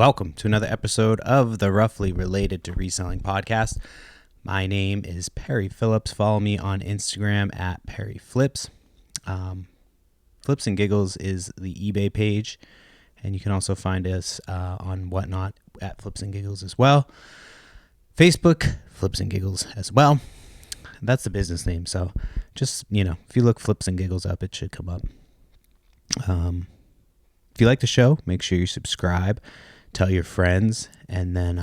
Welcome to another episode of the Roughly Related to Reselling podcast. My name is Perry Phillips. Follow me on Instagram at Perry Flips. Flips and Giggles is the eBay page, and you can also find us on Whatnot at Flips and Giggles as well. Facebook, Flips and Giggles as well. That's the business name, so just, if you look Flips and Giggles up, it should come up. If you like the show, make sure you subscribe, tell your friends, and then,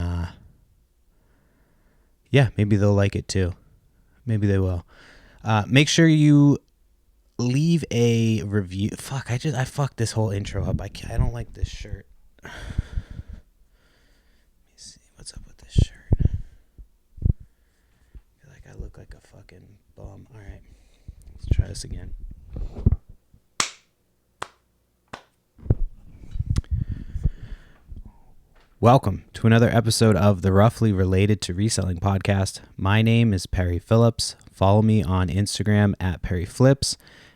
maybe they'll like it too. Maybe they will. Make sure you leave a review. I fucked this whole intro up. I don't like this shirt. Let me see what's up with this shirt. I feel like I look like a fucking bum. All right, let's try this again. Welcome to another episode of the Roughly Related to Reselling podcast. My name is Perry Phillips. Follow me on Instagram at Perry Flips,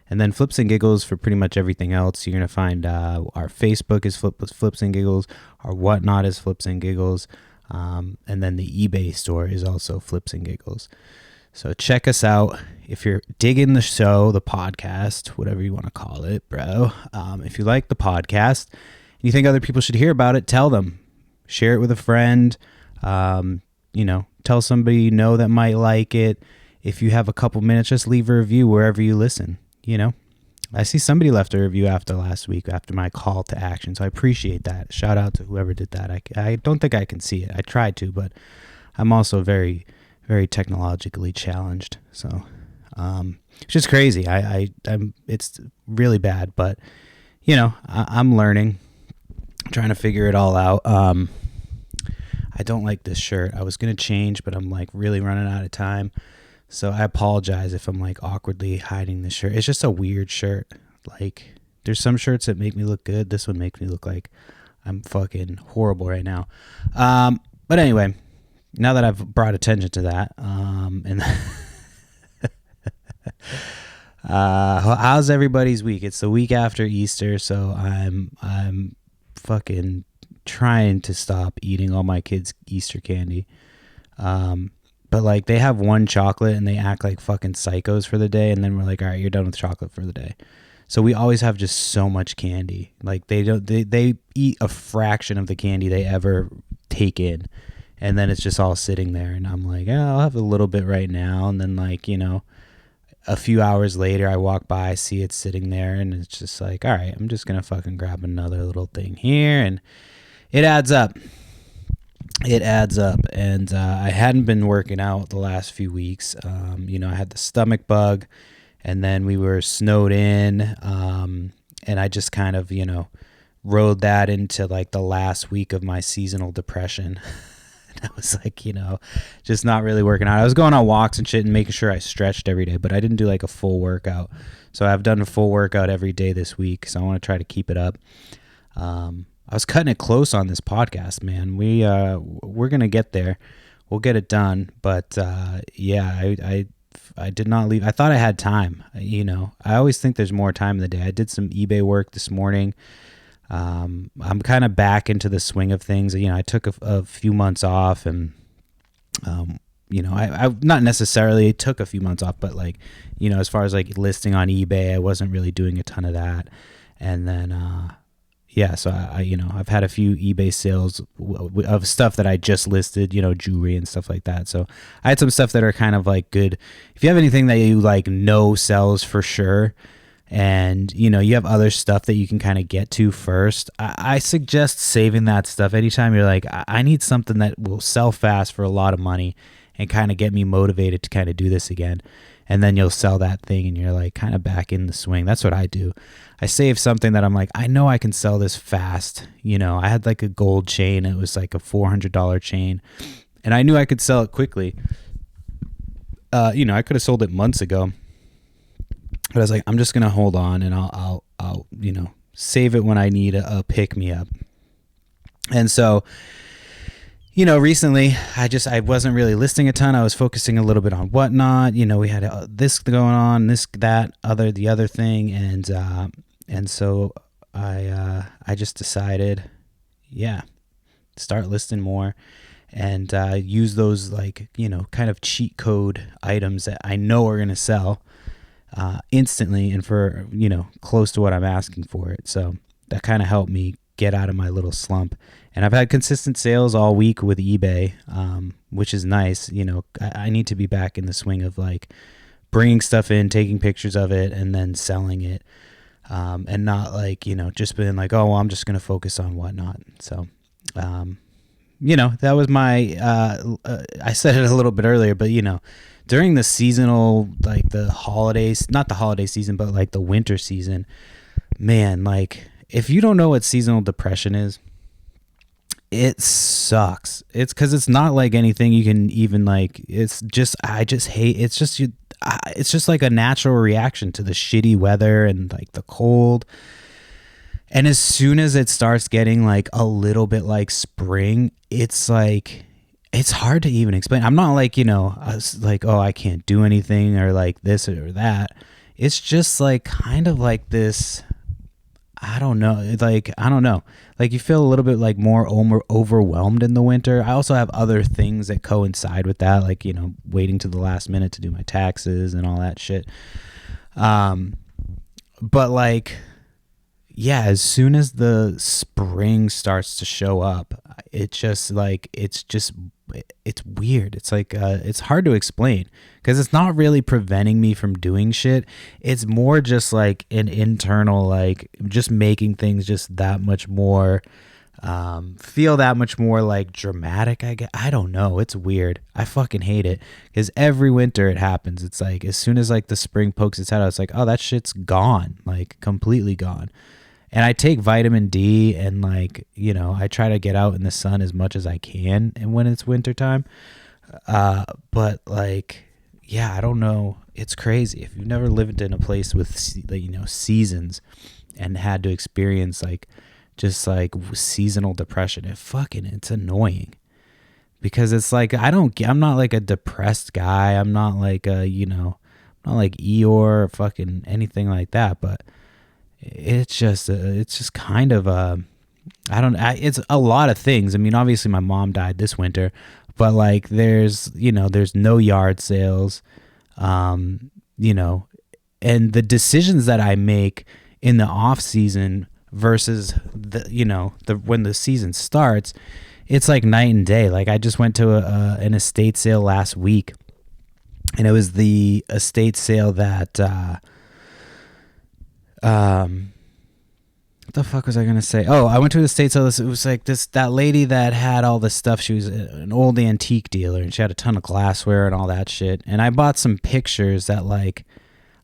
and then Flips and Giggles for pretty much everything else. You're going to find our Facebook is Flips and Giggles, our Whatnot is Flips and Giggles, and then the eBay store is also Flips and Giggles. So check us out. If you're digging the show, the podcast, whatever you want to call it, bro. If you like the podcast and you think other people should hear about it, tell them. Share it with a friend, tell somebody you know that might like it. If you have a couple minutes, just leave a review wherever you listen, I see somebody left a review after last week, after my call to action, so I appreciate that. Shout out to whoever did that. I don't think I can see it. I tried to, but I'm also very, very technologically challenged, so it's just crazy. I'm it's really bad, but, I'm learning. Trying to figure it all out. I don't like this shirt. I was going to change, but I'm really running out of time. So I apologize if I'm awkwardly hiding this shirt. It's just a weird shirt. There's some shirts that make me look good. This one makes me look like I'm fucking horrible right now. But anyway, now that I've brought attention to that, how's everybody's week? It's the week after Easter, so I'm fucking trying to stop eating all my kids' Easter candy. But they have one chocolate and they act like fucking psychos for the day, and then we're like, all right, you're done with chocolate for the day. So we always have just so much candy. They eat a fraction of the candy they ever take in, and then it's just all sitting there, and I'm like, I'll have a little bit right now, and then a few hours later, I walk by, I see it sitting there, and it's just all right, I'm just going to fucking grab another little thing here, and it adds up. And I hadn't been working out the last few weeks. I had the stomach bug, and then we were snowed in, and I just kind of, rode that into the last week of my seasonal depression. I was just not really working out. I was going on walks and shit and making sure I stretched every day, but I didn't do a full workout. So I've done a full workout every day this week. So I want to try to keep it up. I was cutting it close on this podcast, man. We're going to get there. We'll get it done. But I did not leave. I thought I had time. I always think there's more time in the day. I did some eBay work this morning. I'm kind of back into the swing of things. I took a few months off, and, I not necessarily took a few months off, but as far as listing on eBay, I wasn't really doing a ton of that. And then, so I've had a few eBay sales of stuff that I just listed, jewelry and stuff like that. So I had some stuff that are kind of good. If you have anything that you know sells for sure, and you have other stuff that you can kind of get to first, I suggest saving that stuff. Anytime you're I need something that will sell fast for a lot of money and kind of get me motivated to kind of do this again, and then you'll sell that thing and you're kind of back in the swing. That's what I do. I save something that I'm I know I can sell this fast. I had a gold chain. It was a $400 chain, and I knew I could sell it quickly. I could have sold it months ago. But I was I'm just going to hold on, and I'll save it when I need a pick me up. And so, recently I wasn't really listing a ton. I was focusing a little bit on Whatnot. We had this going on, the other thing. And so I just decided, start listing more, and use those like, kind of cheat code items that I know are going to sell instantly and for, close to what I'm asking for it. So that kind of helped me get out of my little slump. And I've had consistent sales all week with eBay, which is nice. I need to be back in the swing of like bringing stuff in, taking pictures of it, and then selling it. And not like, just being like, oh, well, I'm just going to focus on whatnot. So, that was my, I said it a little bit earlier, but, during the seasonal, like the holidays, not the holiday season, but like the winter season, man, like if you don't know what seasonal depression is, it sucks. It's because it's not like anything you can even like, it's just like a natural reaction to the shitty weather and like the cold. And as soon as it starts getting like a little bit like spring, it's like, it's hard to even explain. I'm not like, I was like, oh, I can't do anything or like this or that. It's just like kind of like this, I don't know. Like you feel a little bit like more overwhelmed in the winter. I also have other things that coincide with that, like, waiting to the last minute to do my taxes and all that shit. But like, yeah, as soon as the spring starts to show up, it's weird. It's like, it's hard to explain because it's not really preventing me from doing shit. It's more just like an internal, like just making things just that much more, feel that much more like dramatic. I don't know. It's weird. I fucking hate it because every winter it happens. It's like, as soon as like the spring pokes its head out, it's like, oh, that shit's gone, like completely gone. And I take vitamin D and like, I try to get out in the sun as much as I can and when it's wintertime. But like, yeah, I don't know. It's crazy. If you've never lived in a place with, seasons and had to experience like, just like seasonal depression, it's annoying because it's like, I'm not like a depressed guy. I'm not like not like Eeyore or fucking anything like that, but it's just kind of it's a lot of things. I mean, obviously my mom died this winter, but like there's no yard sales, and the decisions that I make in the off season versus when the season starts, it's like night and day. Like I just went to an estate sale last week, and it was the estate sale that what the fuck was I gonna say? Oh, I went to the estate sale. It was like that lady that had all this stuff. She was an old antique dealer, and she had a ton of glassware and all that shit. And I bought some pictures that like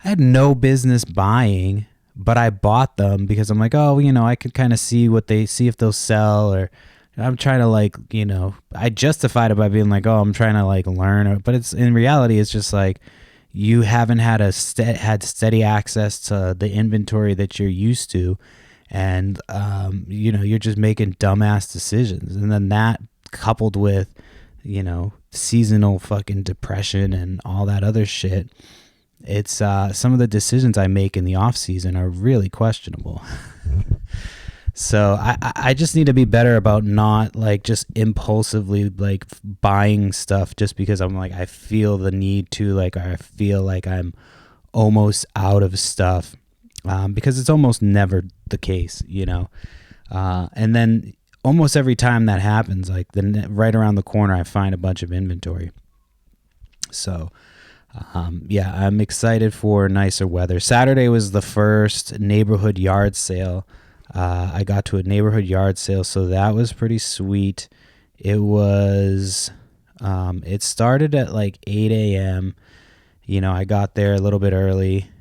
I had no business buying, but I bought them because I'm like, oh, I could kind of see if they'll sell, or I'm trying to like, I justified it by being like, oh, I'm trying to like learn, but it's in reality, it's just like, you haven't had steady access to the inventory that you're used to, and you're just making dumbass decisions. And then that coupled with seasonal fucking depression and all that other shit, it's some of the decisions I make in the off season are really questionable. So I just need to be better about not like just impulsively like buying stuff just because I'm like, I feel the need to, like, or I feel like I'm almost out of stuff, because it's almost never the case, and then almost every time that happens, like right around the corner, I find a bunch of inventory. So yeah, I'm excited for nicer weather. Saturday was the first neighborhood yard sale. I got to a neighborhood yard sale, so that was pretty sweet. It was, it started at like 8 a.m. I got there a little bit early,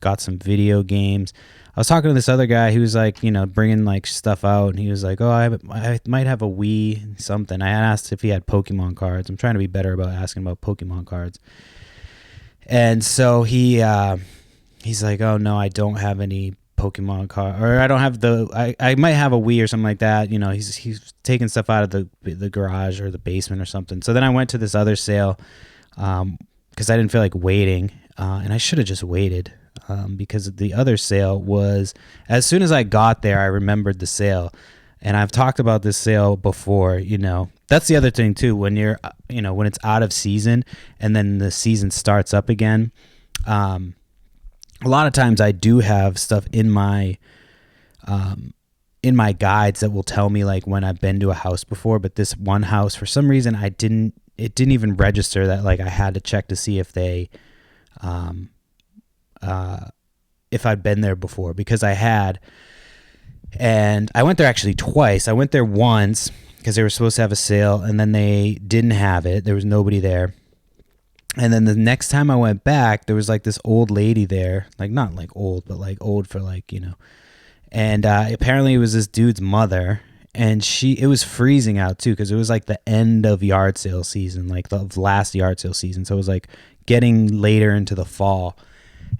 got some video games. I was talking to this other guy who was like, bringing like stuff out, and he was like, oh, I might have a Wii something. I asked if he had Pokemon cards. I'm trying to be better about asking about Pokemon cards. And so he's like, oh no, I don't have any Pokemon card, or I don't have I might have a Wii or something like that. He's taking stuff out of the garage or the basement or something. So then I went to this other sale, because I didn't feel like waiting, and I should have just waited, because the other sale was, as soon as I got there, I remembered the sale, And I've talked about this sale before, That's the other thing too, when you're, when it's out of season and then the season starts up again. A lot of times I do have stuff in my guides that will tell me like when I've been to a house before, but this one house, for some reason, it didn't even register that like I had to check to see if they, if I'd been there before, because I had. And I went there actually twice. I went there once because they were supposed to have a sale, and then they didn't have it. There was nobody there. And then the next time I went back, there was like this old lady there, like not like old, but like old for like, And apparently it was this dude's mother, and it was freezing out too, because it was like the end of yard sale season, like the last yard sale season. So it was like getting later into the fall.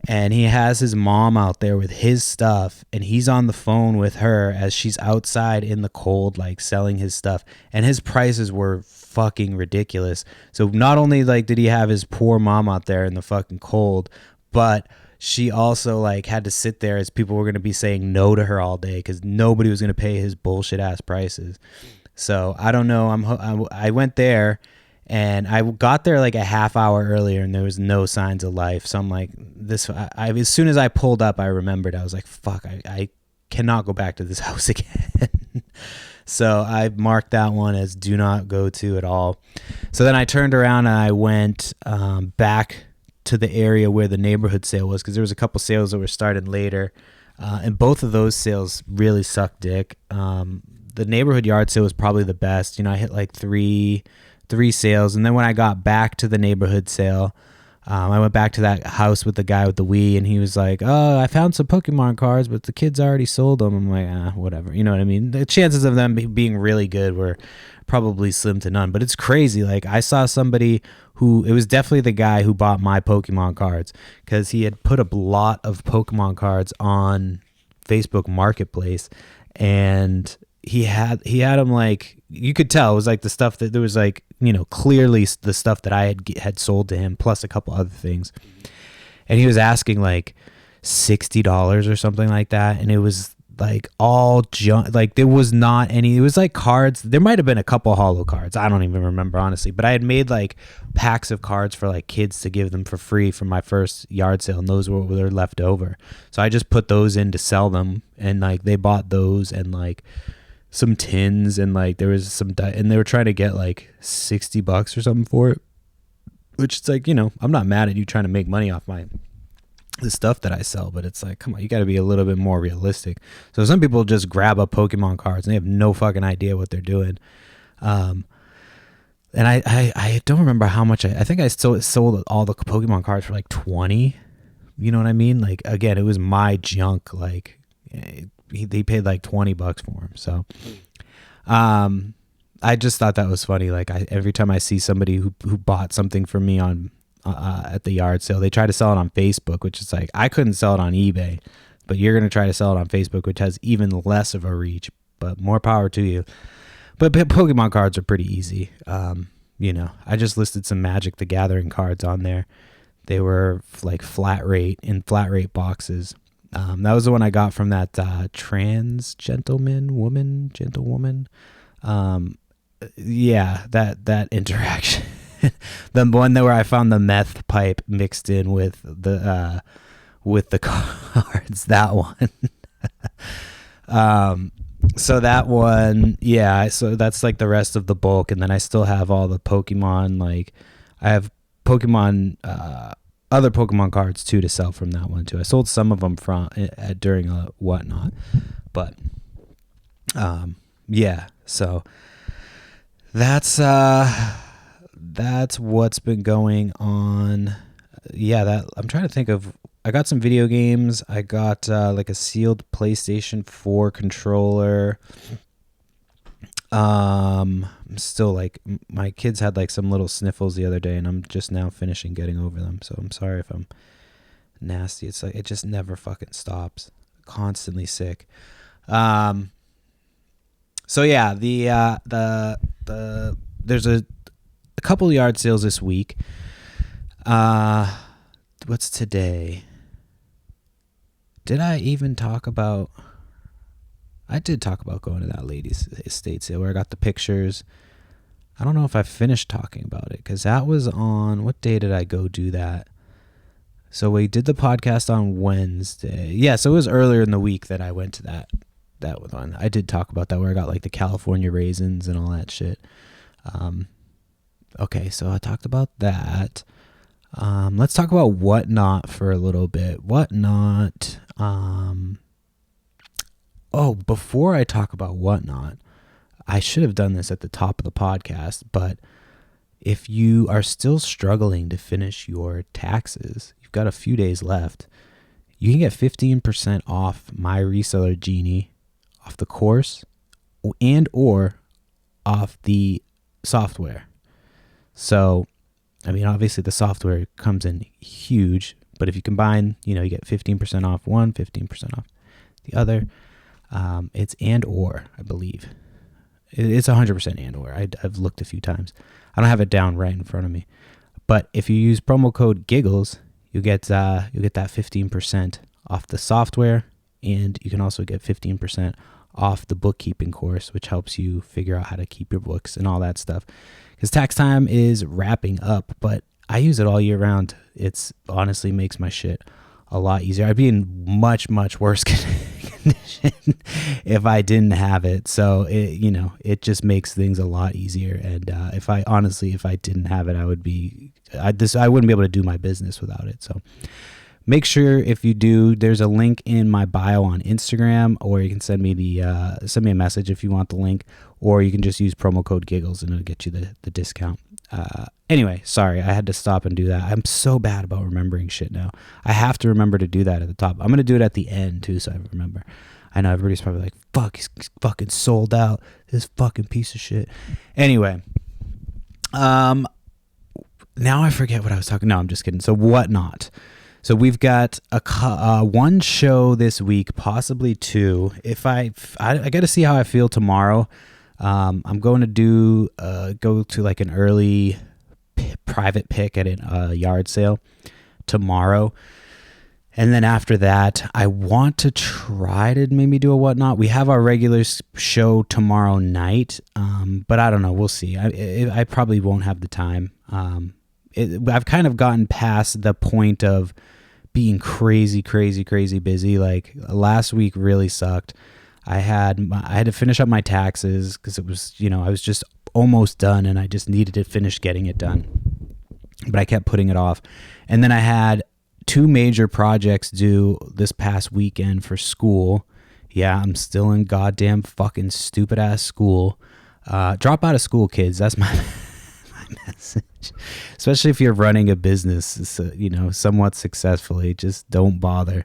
And he has his mom out there with his stuff, and he's on the phone with her as she's outside in the cold, like selling his stuff. And his prices were fucking ridiculous. So not only like did he have his poor mom out there in the fucking cold, but she also like had to sit there as people were going to be saying no to her all day because nobody was going to pay his bullshit ass prices. So I don't know. I went there. And I got there like a half hour earlier, and there was no signs of life. So I'm like, as soon as I pulled up, I remembered. I was like, fuck, I cannot go back to this house again. So I marked that one as do not go to at all. So then I turned around and I went back to the area where the neighborhood sale was, because there was a couple sales that were starting later. And both of those sales really sucked dick. The neighborhood yard sale was probably the best. I hit like three sales, and then when I got back to the neighborhood sale, I went back to that house with the guy with the Wii, and he was like, "Oh, I found some Pokemon cards, but the kids already sold them." I'm like, whatever. You know what I mean? The chances of them being really good were probably slim to none, but it's crazy. Like I saw somebody it was definitely the guy who bought my Pokemon cards, because he had put a lot of Pokemon cards on Facebook Marketplace, and he had them like, you could tell it was like the stuff that there was like, clearly the stuff that I had sold to him, plus a couple other things. And he was asking like $60 or something like that. And it was like all junk. Like there was not any, it was like cards. There might've been a couple holo cards. I don't even remember, honestly, but I had made like packs of cards for like kids to give them for free from my first yard sale. And those were left over. So I just put those in to sell them. And like, they bought those and like some tins, and like there was some and they were trying to get like $60 or something for it, which it's like, I'm not mad at you trying to make money off the stuff that I sell, but it's like, come on, you got to be a little bit more realistic. So some people just grab up Pokemon cards and they have no fucking idea what they're doing. And I don't remember how much I think I still sold all the Pokemon cards for like 20. You know what I mean? Like, again, it was my junk. Like they paid like $20 for him. So, I just thought that was funny. Like every time I see somebody who bought something from me on, at the yard sale, they try to sell it on Facebook, which is like, I couldn't sell it on eBay, but you're going to try to sell it on Facebook, which has even less of a reach, but more power to you. But Pokemon cards are pretty easy. I just listed some Magic the Gathering cards on there. They were like flat rate boxes. That was the one I got from that gentlewoman. Yeah, that interaction. The one where I found the meth pipe mixed in with the cards. That one. So that one, yeah. So that's like the rest of the bulk, and then I still have all the Pokemon. Like I have Pokemon. Other Pokemon cards too to sell from that one too. I sold some of them during a whatnot, but yeah. So that's what's been going on. Yeah, I'm trying to think of. I got some video games. I got like a sealed PlayStation 4 controller. I'm still like, my kids had like some little sniffles the other day, and I'm just now finishing getting over them. So I'm sorry if I'm nasty. It's like, it just never fucking stops. Constantly sick. So yeah, there's a couple of yard sales this week. What's today? Did I even talk about? I did talk about going to that lady's estate sale where I got the pictures. I don't know if I finished talking about it because that was on, what day did I go do that? So we did the podcast on Wednesday. Yeah, so it was earlier in the week that I went to that one. I did talk about that where I got like the California raisins and all that shit. Okay, so I talked about that. Let's talk about Whatnot for a little bit. Whatnot. Before I talk about Whatnot, I should have done this at the top of the podcast, but if you are still struggling to finish your taxes, you've got a few days left, you can get 15% off My Reseller Genie, off the course, and or off the software. So, I mean, obviously the software comes in huge, but if you combine, you get 15% off one, 15% off the other. It's and or, I believe. It's 100% and or. I've looked a few times. I don't have it down right in front of me. But if you use promo code GIGGLES, you get that 15% off the software, and you can also get 15% off the bookkeeping course, which helps you figure out how to keep your books and all that stuff. Because tax time is wrapping up, but I use it all year round. It's honestly makes my shit a lot easier. I'd be in much, much worse condition if I didn't have it. So it just makes things a lot easier. And if I didn't have it, I wouldn't be able to do my business without it. So make sure if you do, there's a link in my bio on Instagram, or you can send me a message if you want the link, or you can just use promo code GIGGLES and it'll get you the discount. Anyway, sorry, I had to stop and do that. I'm so bad about remembering shit now. I have to remember to do that at the top. I'm going to do it at the end too, so I remember. I know everybody's probably like, fuck, he's fucking sold out. This fucking piece of shit. Anyway, now I forget what I was talking. No, I'm just kidding. So Whatnot. So we've got one show this week, possibly two. If I got to see how I feel tomorrow. I'm going to go to like an early private pick at a yard sale tomorrow. And then after that, I want to try to maybe do a Whatnot. We have our regular show tomorrow night, but I don't know. We'll see. I probably won't have the time. I've kind of gotten past the point of being crazy busy. Like last week really sucked. I had to finish up my taxes because it was, I was just almost done and I just needed to finish getting it done. But I kept putting it off. And then I had 2 major projects due this past weekend for school. Yeah, I'm still in goddamn fucking stupid ass school. Drop out of school, kids. That's my message. Especially if you're running a business, somewhat successfully. Just don't bother.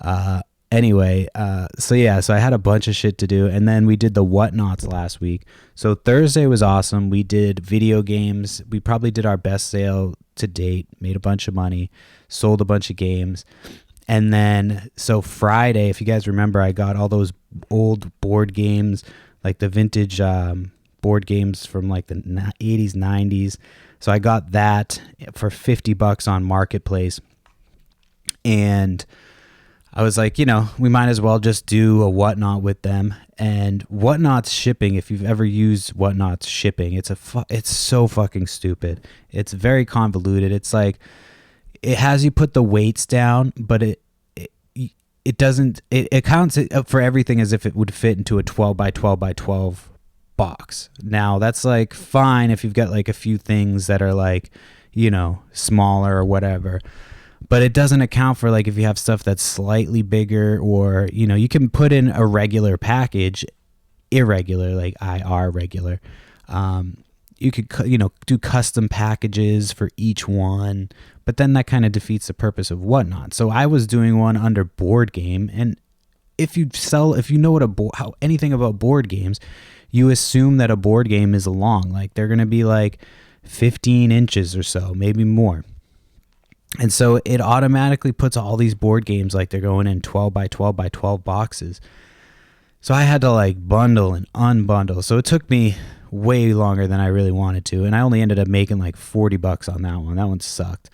So I had a bunch of shit to do, and then we did the Whatnots last week. So Thursday was awesome. We did video games. We probably did our best sale to date, made a bunch of money, sold a bunch of games. And then, so Friday, if you guys remember, I got all those old board games, like the vintage board games from like the 80s, 90s. So I got that for $50 on Marketplace. And I was like, we might as well just do a Whatnot with them. And Whatnot's shipping, if you've ever used Whatnot's shipping, it's so fucking stupid. It's very convoluted. It's like, it has you put the weights down, but it doesn't, it counts it up for everything as if it would fit into a 12 by 12 by 12 box. Now that's like fine if you've got like a few things that are like, smaller or whatever. But it doesn't account for like if you have stuff that's slightly bigger, or you can put in a regular package, irregular, like IR regular. You could do custom packages for each one, but then that kind of defeats the purpose of Whatnot. So I was doing one under board game, and if you know anything about board games, you assume that a board game is long, like they're gonna be like 15 inches or so, maybe more. And so it automatically puts all these board games like they're going in 12 by 12 by 12 boxes. So I had to like bundle and unbundle. So it took me way longer than I really wanted to. And I only ended up making like $40 on that one. That one sucked.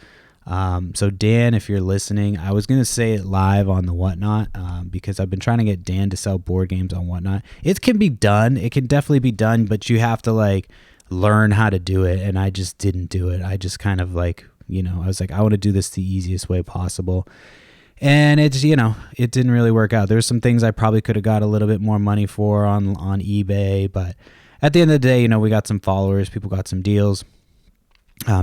So Dan, if you're listening, I was going to say it live on the Whatnot, because I've been trying to get Dan to sell board games on Whatnot. It can be done. It can definitely be done, but you have to like learn how to do it. And I just didn't do it. I just kind of like, I was like, I want to do this the easiest way possible. And it's, it didn't really work out. There's some things I probably could have got a little bit more money for on eBay, but at the end of the day, we got some followers, people got some deals.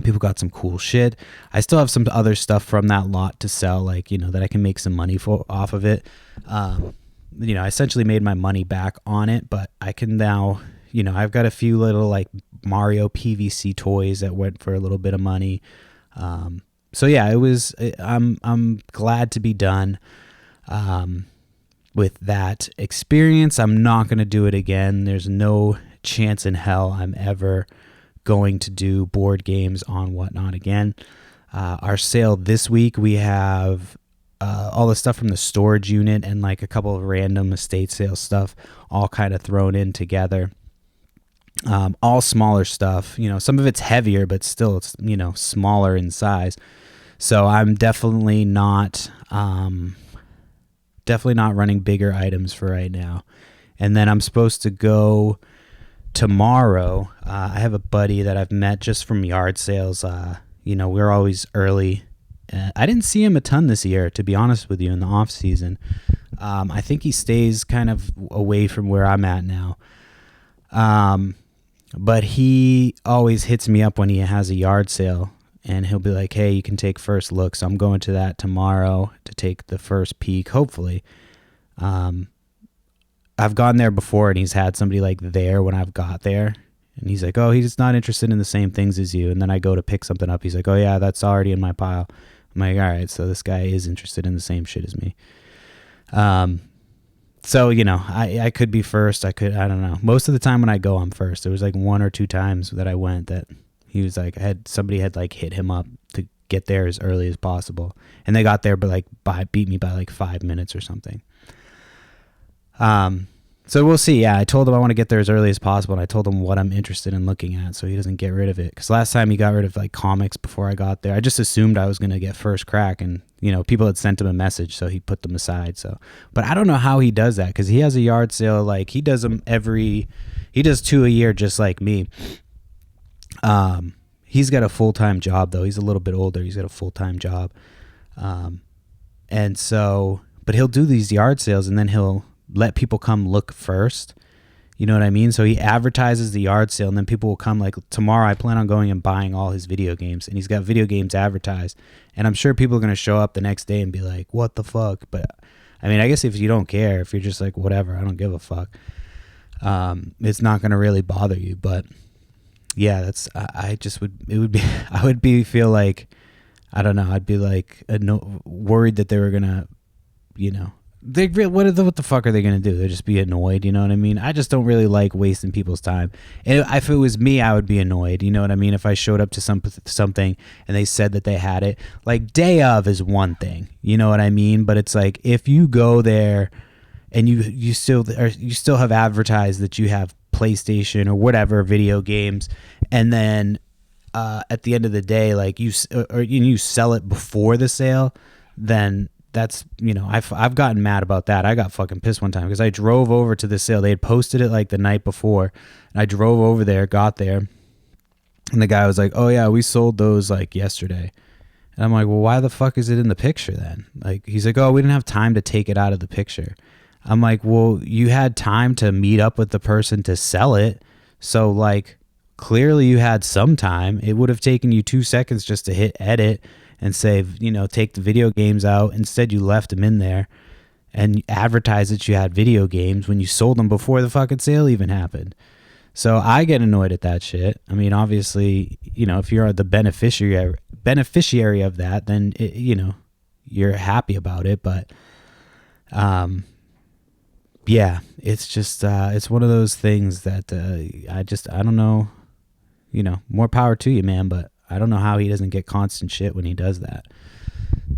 People got some cool shit. I still have some other stuff from that lot to sell, like, that I can make some money off of it. I essentially made my money back on it, but I can now, I've got a few little like Mario PVC toys that went for a little bit of money. So yeah, I'm glad to be done, with that experience. I'm not going to do it again. There's no chance in hell I'm ever going to do board games on Whatnot again. Our sale this week, we have all the stuff from the storage unit and like a couple of random estate sale stuff all kind of thrown in together. All smaller stuff, some of it's heavier, but still it's, smaller in size. So I'm definitely not running bigger items for right now. And then I'm supposed to go tomorrow. I have a buddy that I've met just from yard sales. We're always early. I didn't see him a ton this year, to be honest with you, in the off season. I think he stays kind of away from where I'm at now. But he always hits me up when he has a yard sale, and he'll be like, hey, you can take first look. So I'm going to that tomorrow to take the first peek, hopefully. I've gone there before, and he's had somebody like there when I've got there, and he's like, oh, he's not interested in the same things as you. And then I go to pick something up. He's like, oh yeah, that's already in my pile. I'm like, all right, so this guy is interested in the same shit as me. So, I could be first. I don't know. Most of the time when I go, I'm first. There was like 1 or 2 times that I went that he was like, somebody had like hit him up to get there as early as possible. And they got there, but like beat me by like 5 minutes or something. So we'll see. Yeah, I told him I want to get there as early as possible, and I told him what I'm interested in looking at so he doesn't get rid of it. Because last time he got rid of like comics before I got there. I just assumed I was going to get first crack, and people had sent him a message, so he put them aside. But I don't know how he does that, because he has a yard sale. Like he does them he does 2 a year just like me. He's got a full-time job though. He's a little bit older. He's got a full-time job. And so, but he'll do these yard sales, and then he'll let people come look first. You know what I mean? So he advertises the yard sale, and then people will come like, tomorrow I plan on going and buying all his video games, and he's got video games advertised. And I'm sure people are going to show up the next day and be like, what the fuck? But I mean, I guess if you don't care, if you're just like, whatever, I don't give a fuck, it's not going to really bother you. But yeah, I would feel like, I don't know, I'd be like worried that they were going to, what the fuck are they going to do? They'll just be annoyed, you know what I mean? I just don't really like wasting people's time. And if it was me, I would be annoyed, you know what I mean? If I showed up to something and they said that they had it, like day of is one thing, you know what I mean? But it's like, if you go there and you still have advertised that you have PlayStation or whatever video games, and then at the end of the day, like you sell it before the sale, then that's, I've gotten mad about that. I got fucking pissed one time because I drove over to the sale. They had posted it like the night before, and I drove over there, got there, and the guy was like, oh yeah, we sold those like yesterday. And I'm like, well, why the fuck is it in the picture then? Like, he's like, oh, we didn't have time to take it out of the picture. I'm like, well, you had time to meet up with the person to sell it. So like, clearly you had some time. It would have taken you 2 seconds just to hit edit and say, take the video games out. Instead, you left them in there and advertised that you had video games when you sold them before the fucking sale even happened. So I get annoyed at that shit. I mean, obviously, if you're the beneficiary of that, then you're happy about it. But yeah, it's just it's one of those things that I don't know. More power to you, man. But I don't know how he doesn't get constant shit when he does that.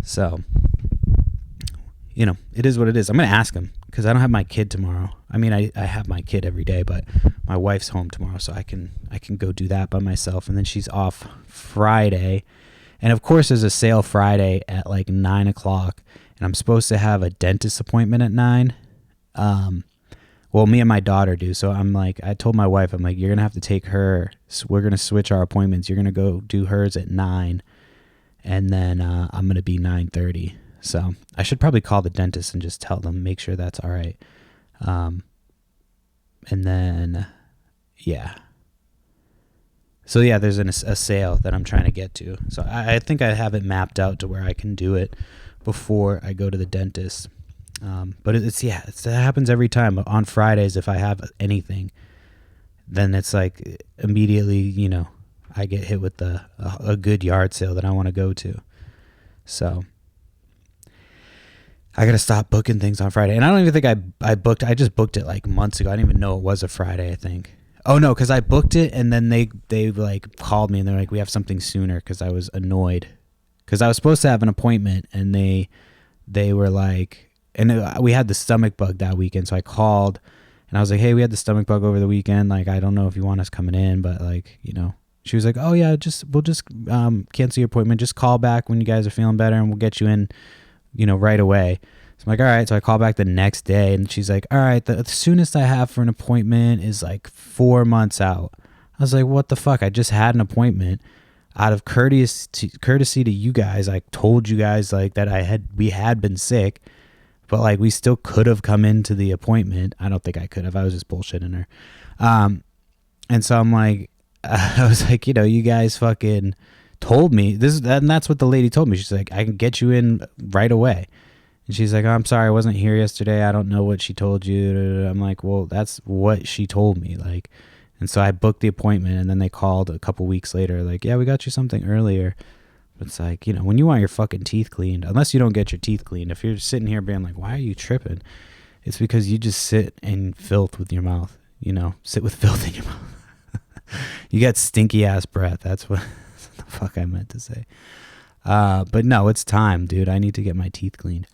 So, it is what it is. I'm going to ask him because I don't have my kid tomorrow. I mean, I have my kid every day, but my wife's home tomorrow, so I can go do that by myself. And then she's off Friday. And of course, there's a sale Friday at like 9 o'clock, and I'm supposed to have a dentist appointment at 9. Well, me and my daughter do. So I'm like, I told my wife, I'm like, you're going to have to take her. So we're going to switch our appointments. You're going to go do hers at 9, and then I'm going to be 9:30. So I should probably call the dentist and just tell them, make sure that's all right. And then, yeah. So yeah, there's a sale that I'm trying to get to. So I think I have it mapped out to where I can do it before I go to the dentist. But it happens every time. On Fridays, if I have anything, then it's like immediately, you know, I get hit with a good yard sale that I want to go to. So I got to stop booking things on Friday. And I don't even think I just booked it like months ago. I didn't even know it was a Friday, I think. Oh no, because I booked it and then they like called me and they're like, we have something sooner, because I was annoyed. Because I was supposed to have an appointment and they were like, and we had the stomach bug that weekend, so I called and I was like, hey, we had the stomach bug over the weekend. Like, I don't know if you want us coming in, but like, you know, she was like, oh yeah, we'll just cancel your appointment. Just call back when you guys are feeling better and we'll get you in, you know, right away. So I'm like, all right. So I call back the next day and she's like, all right, the soonest I have for an appointment is like 4 months out. I was like, what the fuck? I just had an appointment. Out of courtesy to you guys, I told you guys like that we had been sick, but like we still could have come into the appointment. I don't think I could have. I was just bullshitting her. And so I'm like, I was like, you know, you guys fucking told me this, and that's what the lady told me. She's like, I can get you in right away. And she's like, oh, I'm sorry, I wasn't here yesterday. I don't know what she told you. I'm like, well, that's what she told me. Like, and so I booked the appointment, and then they called a couple weeks later, like, yeah, we got you something earlier. But it's like, you know, when you want your fucking teeth cleaned, unless you don't get your teeth cleaned, if you're sitting here being like, why are you tripping? It's because you just sit in filth with your mouth, you know, sit with filth in your mouth. You got stinky ass breath. That's what the fuck I meant to say. But no, it's time, dude. I need to get my teeth cleaned.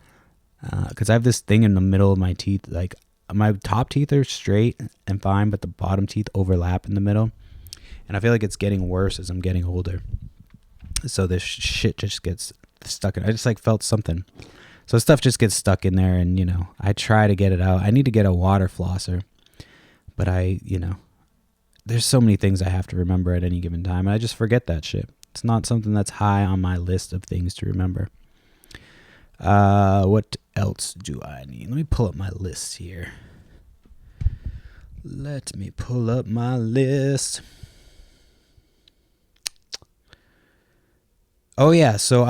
Because I have this thing in the middle of my teeth. Like, my top teeth are straight and fine, but the bottom teeth overlap in the middle. And I feel like it's getting worse as I'm getting older. So this shit just gets stuck in. I just like felt something. So stuff just gets stuck in there, and, you know, I try to get it out. I need to get a water flosser. But you know, there's so many things I have to remember at any given time, and I just forget that shit. It's not something that's high on my list of things to remember. What else do I need? Let me pull up my list here. Let me pull up my list. Oh yeah, so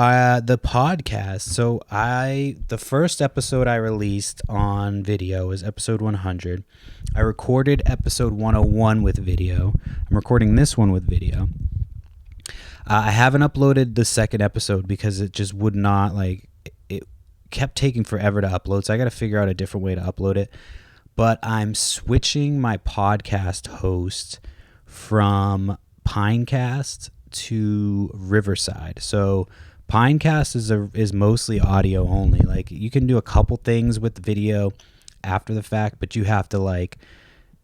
the podcast. So the first episode I released on video was episode 100. I recorded episode 101 with video. I'm recording this one with video. I haven't uploaded the second episode because it just would not, like, it kept taking forever to upload. So I got to figure out a different way to upload it. But I'm switching my podcast host from Pinecast to Riverside. So Pinecast is mostly audio only. Like, you can do a couple things with the video after the fact, but you have to like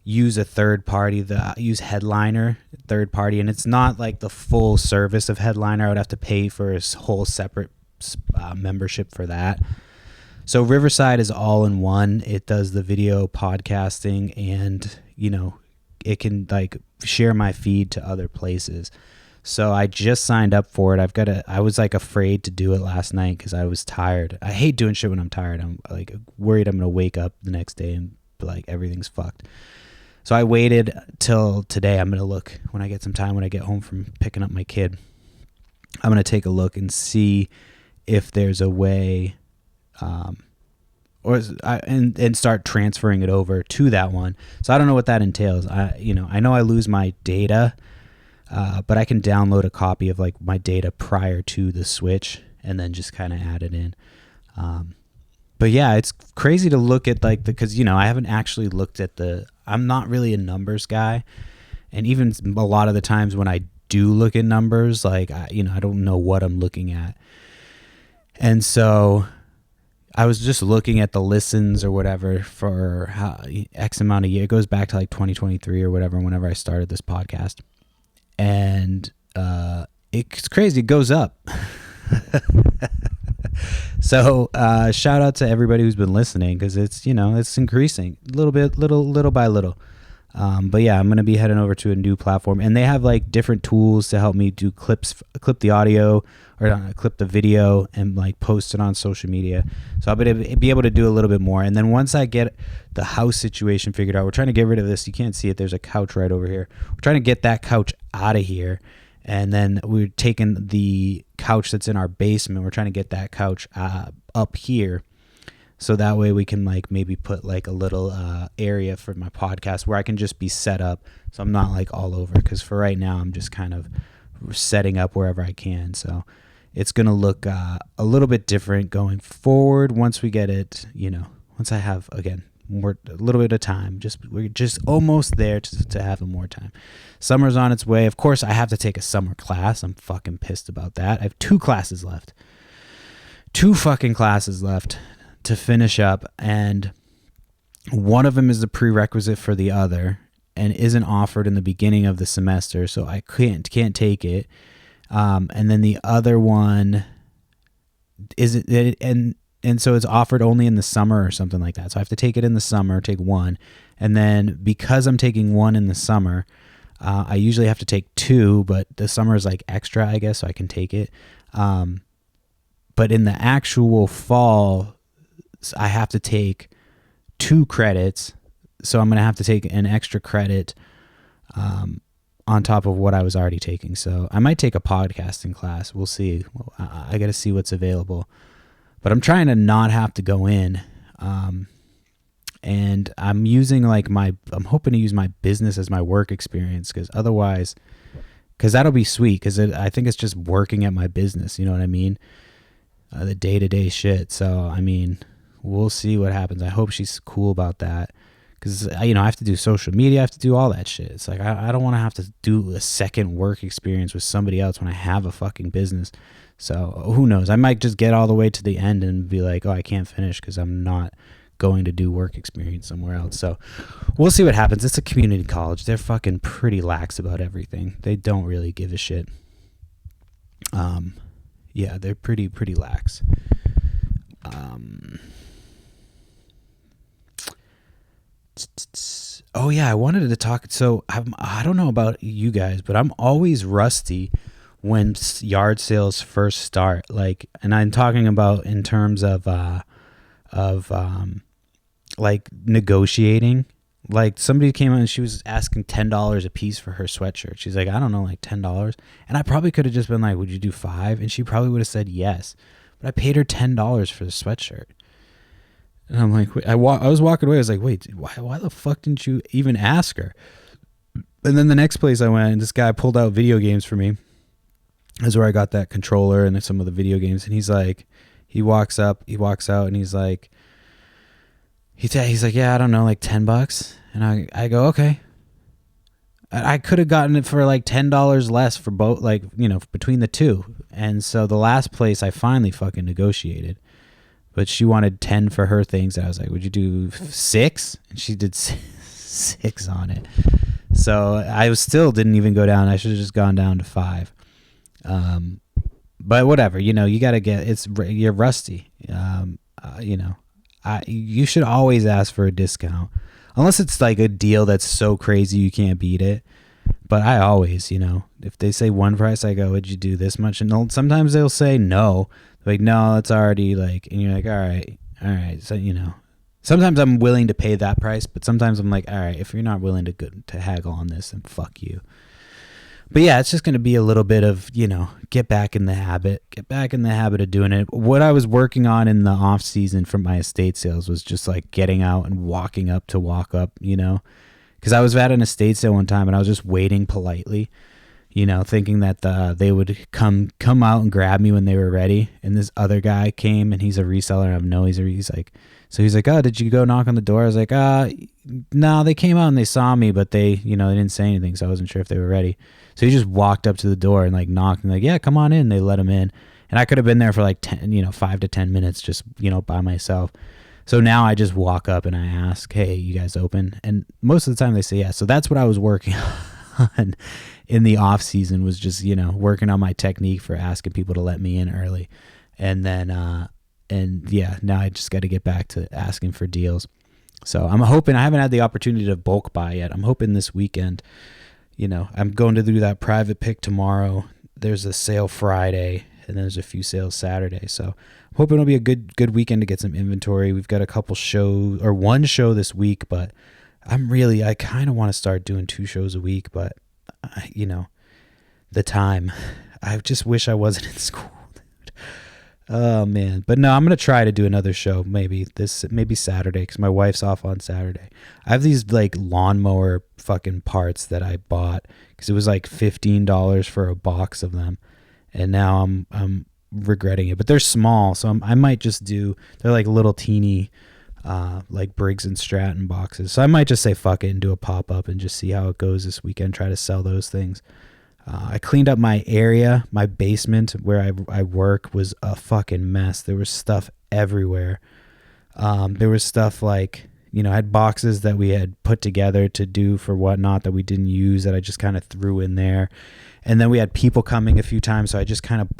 use a third party, use Headliner third party, and it's not like the full service of Headliner. I would have to pay for a whole separate membership for that. So Riverside is all in one. It does the video podcasting, and, you know, it can like share my feed to other places. So I just signed up for it. I was like afraid to do it last night because I was tired. I hate doing shit when I'm tired. I'm like worried I'm going to wake up the next day and like everything's fucked. So I waited till today. I'm going to look when I get some time, when I get home from picking up my kid. I'm going to take a look and see if there's a way and start transferring it over to that one. So I don't know what that entails. I know I lose my data. But I can download a copy of like my data prior to the switch and then just kind of add it in. But yeah, it's crazy to look at like because, you know, I haven't actually looked at I'm not really a numbers guy. And even a lot of the times when I do look at numbers, like, I don't know what I'm looking at. And so I was just looking at the listens or whatever for X amount of year. It goes back to like 2023 or whatever, whenever I started this podcast. And it's crazy. It goes up. So shout out to everybody who's been listening, because it's, it's increasing a little bit, little by little. But yeah, I'm going to be heading over to a new platform, and they have like different tools to help me do clip the audio, or clip the video, and like post it on social media. So I'll be able to do a little bit more. And then once I get the house situation figured out, we're trying to get rid of this. You can't see it. There's a couch right over here. We're trying to get that couch out of here. And then we're taking the couch that's in our basement. We're trying to get that couch up here. So that way we can like maybe put like a little area for my podcast where I can just be set up. So I'm not like all over, because for right now I'm just kind of setting up wherever I can. So it's going to look a little bit different going forward once we get it, once I have, again, a little bit of time. We're just almost there to having more time. Summer's on its way. Of course, I have to take a summer class. I'm fucking pissed about that. I have 2 classes left. 2 fucking classes left to finish up, and one of them is the prerequisite for the other and isn't offered in the beginning of the semester, so I can't take it. And then the other one isn't, and so it's offered only in the summer or something like that. So I have to take it in the summer, take one. And then because I'm taking one in the summer, I usually have to take 2, but the summer is like extra, I guess, so I can take it. But in the actual fall, I have to take 2 credits. So I'm going to have to take an extra credit on top of what I was already taking. So I might take a podcasting class. We'll see. I got to see what's available. But I'm trying to not have to go in. And I'm using I'm hoping to use my business as my work experience, because that'll be sweet, because I think it's just working at my business. You know what I mean? The day-to-day shit. So, I mean, we'll see what happens. I hope she's cool about that, because, I have to do social media. I have to do all that shit. It's like, I don't want to have to do a second work experience with somebody else when I have a fucking business. So who knows? I might just get all the way to the end and be like, oh, I can't finish because I'm not going to do work experience somewhere else. So we'll see what happens. It's a community college. They're fucking pretty lax about everything. They don't really give a shit. Yeah, they're pretty lax. Oh yeah, I wanted to talk. So I don't know about you guys, but I'm always rusty when yard sales first start. And I'm talking about in terms of negotiating. Like, somebody came out and she was asking $10 a piece for her sweatshirt. She's like, I don't know, like $10. And I probably could have just been like, would you do $5? And she probably would have said yes. But I paid her $10 for the sweatshirt. And I'm like, I was walking away. I was like, wait, why the fuck didn't you even ask her? And then the next place I went, and this guy pulled out video games for me. That's where I got that controller and some of the video games. And he's like, he walks out, and he's like, yeah, I don't know, like $10. And I go, okay. I could have gotten it for like $10 less for both, between the two. And so the last place I finally fucking negotiated, but she wanted 10 for her things. And I was like, would you do 6? And she did 6 on it. So I still didn't even go down. I should have just gone down to 5. But whatever, you gotta you're rusty. You should always ask for a discount, unless it's like a deal that's so crazy you can't beat it. But I always, if they say one price, I go, would you do this much? And sometimes they'll say no. Like, no, it's already and you're like, all right. So, sometimes I'm willing to pay that price, but sometimes I'm like, all right, if you're not willing to haggle on this, then fuck you. But yeah, it's just going to be a little bit of, get back in the habit of doing it. What I was working on in the off season for my estate sales was just like getting out and walking up to walk up, because I was at an estate sale one time and I was just waiting politely, thinking that they would come out and grab me when they were ready. And this other guy came, and he's a reseller. I know he's like, oh, did you go knock on the door? I was like, no, they came out and they saw me, but they didn't say anything. So I wasn't sure if they were ready. So he just walked up to the door and like knocked and like, yeah, come on in. They let him in. And I could have been there for like 5 to 10 minutes just, by myself. So now I just walk up and I ask, hey, you guys open? And most of the time they say yes. So that's what I was working done in the off season was just, working on my technique for asking people to let me in early. And then, now I just got to get back to asking for deals. So I'm hoping, I haven't had the opportunity to bulk buy yet. I'm hoping this weekend, I'm going to do that private pick tomorrow. There's a sale Friday, and then there's a few sales Saturday. So I'm hoping it'll be a good weekend to get some inventory. We've got a couple shows, or one show this week, but I kind of want to start doing 2 shows a week, but the time, I just wish I wasn't in school. Oh man. But no, I'm going to try to do another show. Maybe Saturday, cause my wife's off on Saturday. I have these like lawnmower fucking parts that I bought cause it was like $15 for a box of them. And now I'm regretting it, but they're small. So I might just they're like little teeny, like Briggs and Stratton boxes. So I might just say fuck it and do a pop up and just see how it goes this weekend. Try to sell those things. I cleaned up my area. My basement where I work was a fucking mess. There was stuff everywhere. There was stuff like, I had boxes that we had put together to do for whatnot that we didn't use that I just kind of threw in there. And then we had people coming a few times. So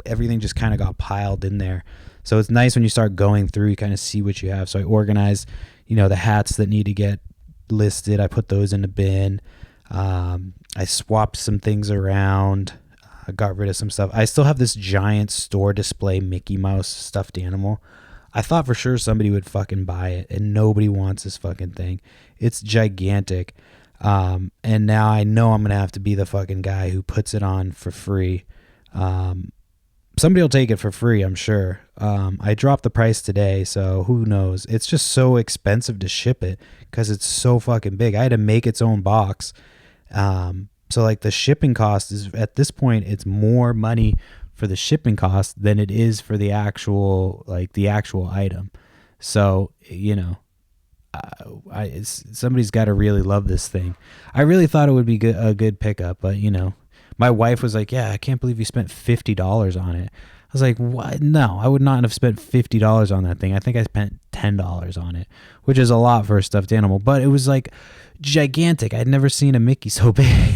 everything just kind of got piled in there. So it's nice when you start going through, you kind of see what you have. So I organized, the hats that need to get listed. I put those in the bin. I swapped some things around. I got rid of some stuff. I still have this giant store display Mickey Mouse stuffed animal. I thought for sure somebody would fucking buy it, and nobody wants this fucking thing. It's gigantic. And now I know I'm going to have to be the fucking guy who puts it on for free. Somebody will take it for free, I'm sure. I dropped the price today, so who knows? It's just so expensive to ship it because it's so fucking big. I had to make its own box. So like the shipping cost is, at this point, it's more money for the shipping cost than it is for the actual item. So, somebody's got to really love this thing. I really thought it would be a good pickup, but my wife was like, yeah, I can't believe you spent $50 on it. I was like, what? No, I would not have spent $50 on that thing. I think I spent $10 on it, which is a lot for a stuffed animal, but it was like gigantic. I'd never seen a Mickey so big.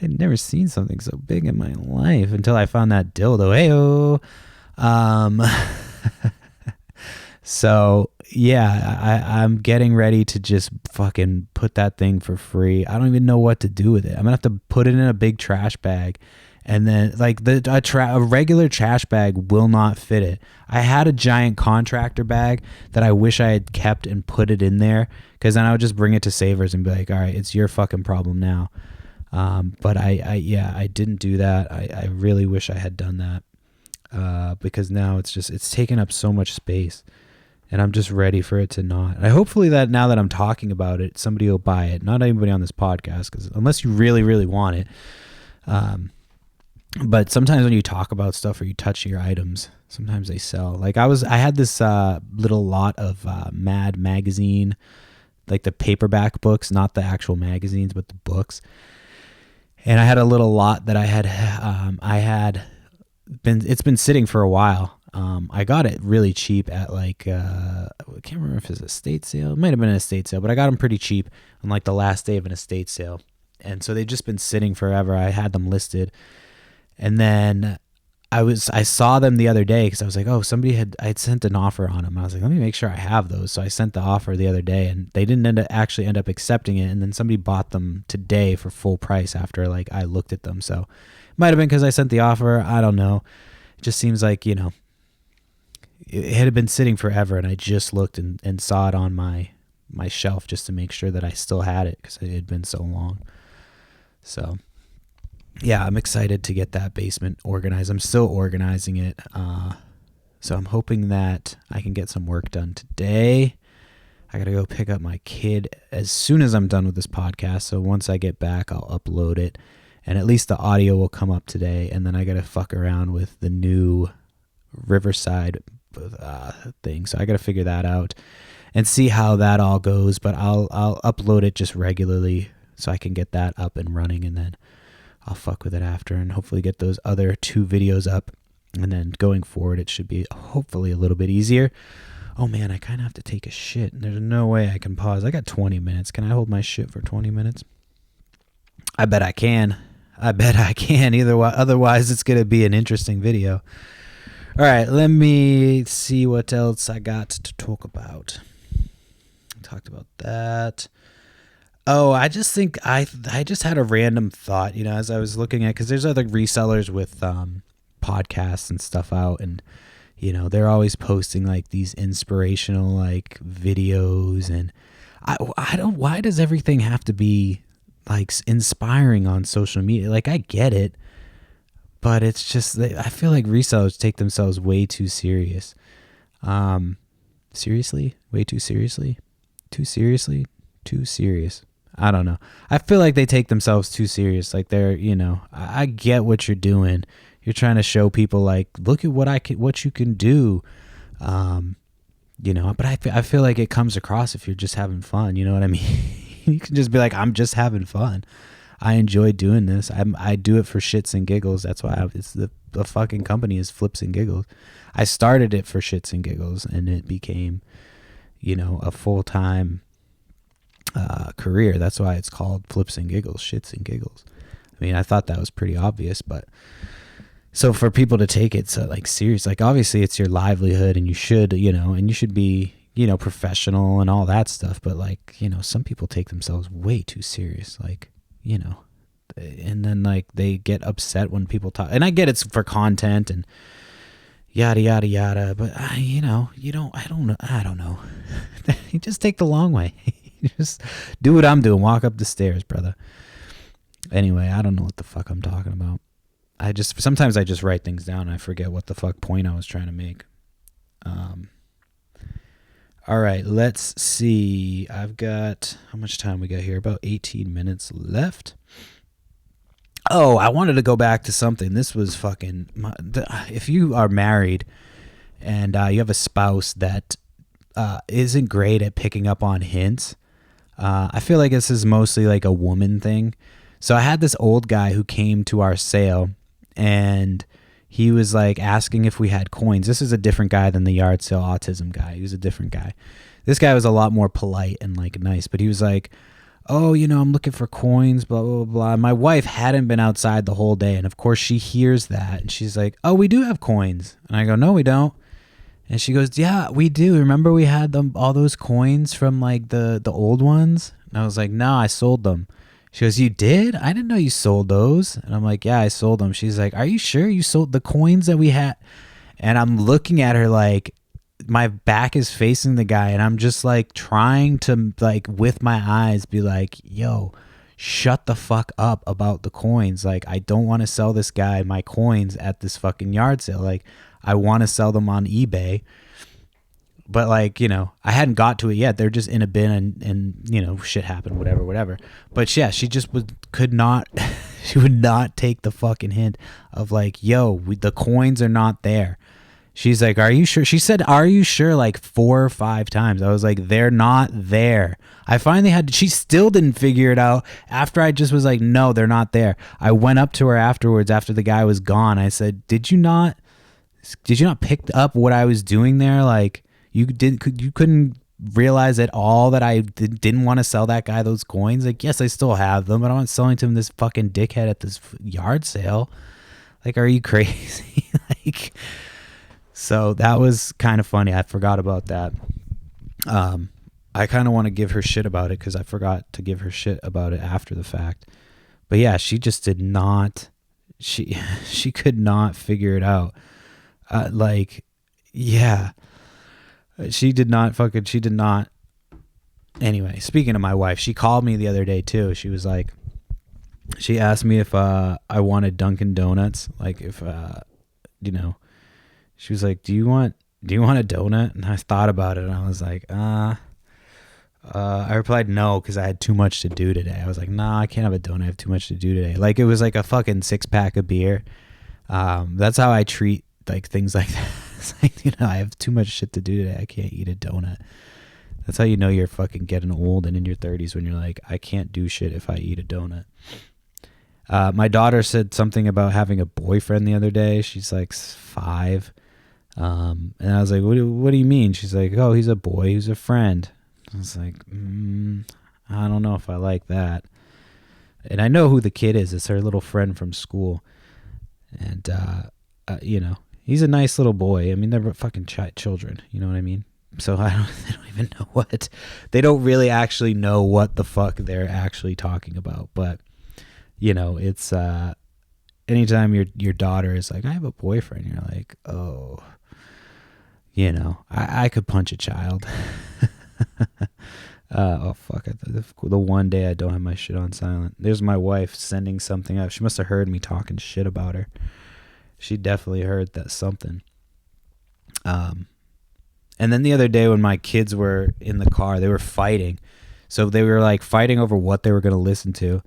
I'd never seen something so big in my life until I found that dildo. Heyo. So yeah, I'm getting ready to just fucking put that thing for free. I don't even know what to do with it. I'm gonna have to put it in a big trash bag, and then like a regular trash bag will not fit it. I had a giant contractor bag that I wish I had kept and put it in there, because then I would just bring it to Savers and be like, all right, it's your fucking problem now. But I didn't do that. I really wish I had done that, because now it's taking up so much space. And I'm just ready for it to not. Hopefully that now that I'm talking about it, somebody will buy it. Not anybody on this podcast, because unless you really, really want it. But sometimes when you talk about stuff or you touch your items, sometimes they sell. Like I had this little lot of Mad magazine, like the paperback books, not the actual magazines, but the books. And I had a little lot that it's been sitting for a while. I got it really cheap at like, I can't remember if it was a estate sale. It might have been an estate sale, but I got them pretty cheap on like the last day of an estate sale. And so they've just been sitting forever. I had them listed. And then I saw them the other day because I was like, oh, I'd sent an offer on them. I was like, let me make sure I have those. So I sent the offer the other day, and they didn't actually end up accepting it. And then somebody bought them today for full price after like I looked at them. So it might have been because I sent the offer. I don't know. It just seems like, it had been sitting forever, and I just looked and saw it on my shelf just to make sure that I still had it because it had been so long. So yeah, I'm excited to get that basement organized. I'm still organizing it. So I'm hoping that I can get some work done today. I got to go pick up my kid as soon as I'm done with this podcast. So once I get back, I'll upload it, and at least the audio will come up today. And then I got to fuck around with the new Riverside thing. So I got to figure that out and see how that all goes. But I'll upload it just regularly so I can get that up and running, and then I'll fuck with it after and hopefully get those other 2 videos up. And then going forward, it should be hopefully a little bit easier. Oh man, I kind of have to take a shit. There's no way I can pause. I got 20 minutes. Can I hold my shit for 20 minutes? I bet I can. Otherwise, it's gonna be an interesting video. All right, let me see what else I got to talk about. Talked about that. Oh, I just think I just had a random thought, as I was looking at, because there's other resellers with podcasts and stuff out, and they're always posting like these inspirational like videos, and I don't. Why does everything have to be like inspiring on social media? Like I get it, but it's just I feel like resellers take themselves way too serious. Seriously, way too seriously, too serious. I don't know. I feel like they take themselves too serious. Like they're, I get what you're doing. You're trying to show people like, look at what you can do. But I feel like it comes across if you're just having fun. You know what I mean? You can just be like, I'm just having fun. I enjoy doing this. I do it for shits and giggles. That's why it's the fucking company is Flips and Giggles. I started it for shits and giggles, and it became, a full-time career. That's why it's called Flips and Giggles, shits and giggles. I mean, I thought that was pretty obvious, but so for people to take it so like serious, like obviously it's your livelihood, and you should, and you should be, professional and all that stuff. But like, some people take themselves way too serious, like, and then like they get upset when people talk, and I get it's for content and yada yada yada, but I don't know. You just take the long way. You just do what I'm doing, walk up the stairs, brother. Anyway, I don't know what the fuck I'm talking about. Sometimes I just write things down and I forget what the fuck point I was trying to make. All right, let's see. I've got, how much time we got here? About 18 minutes left. Oh, I wanted to go back to something. This was if you are married and you have a spouse that isn't great at picking up on hints, I feel like this is mostly like a woman thing. So I had this old guy who came to our sale, and he was like asking if we had coins. This is a different guy than the yard sale autism guy. He was a different guy. This guy was a lot more polite and like nice, but he was like, oh, I'm looking for coins, blah, blah, blah. My wife hadn't been outside the whole day, and of course she hears that, and she's like, oh, we do have coins. And I go, no, we don't. And she goes, yeah, we do. Remember we had all those coins from like the old ones? And I was like, no, I sold them. She goes, you did? I didn't know you sold those. And I'm like, yeah, I sold them. She's like, are you sure you sold the coins that we had? And I'm looking at her like my back is facing the guy, and I'm just like trying to like with my eyes be like, yo, shut the fuck up about the coins. Like, I don't want to sell this guy my coins at this fucking yard sale. Like, I want to sell them on eBay. But like, I hadn't got to it yet. They're just in a bin, and shit happened, whatever. But yeah, she just could not, she would not take the fucking hint of like, yo, the coins are not there. She's like, are you sure? She said, are you sure? Like 4 or 5 times. I was like, they're not there. I finally she still didn't figure it out after I just was like, no, they're not there. I went up to her afterwards after the guy was gone. I said, did you not pick up what I was doing there? Like, you couldn't realize at all that I didn't want to sell that guy those coins? Like, yes, I still have them, but I'm not selling to him this fucking dickhead at this yard sale. Like, are you crazy? Like, so that was kind of funny. I forgot about that. I kind of want to give her shit about it because I forgot to give her shit about it after the fact. But yeah, she just did not. She could not figure it out. Yeah. She did not. Anyway, speaking of my wife, she called me the other day too. She was like, she asked me if I wanted Dunkin' Donuts. Like if, she was like, do you want a donut? And I thought about it, and I was like, I replied no, because I had too much to do today. I was like, nah, I can't have a donut. I have too much to do today. Like it was like a fucking 6-pack of beer. That's how I treat like things like that. It's like, I have too much shit to do today. I can't eat a donut. That's how you know you're fucking getting old and in your 30s, when you're like, I can't do shit if I eat a donut. My daughter said something about having a boyfriend the other day. She's like 5. And I was like, what do you mean? She's like, oh, he's a boy. He's a friend. I was like, I don't know if I like that. And I know who the kid is. It's her little friend from school. And, he's a nice little boy. I mean, they're fucking children. You know what I mean? So they don't even know they don't really actually know what the fuck they're actually talking about. But, it's, anytime your daughter is like, I have a boyfriend, you're like, oh, I could punch a child. Oh fuck! The one day I don't have my shit on silent. There's my wife sending something up. She must have heard me talking shit about her. She definitely heard that something. And then the other day when my kids were in the car, they were fighting. So they were like fighting over what they were going to listen to.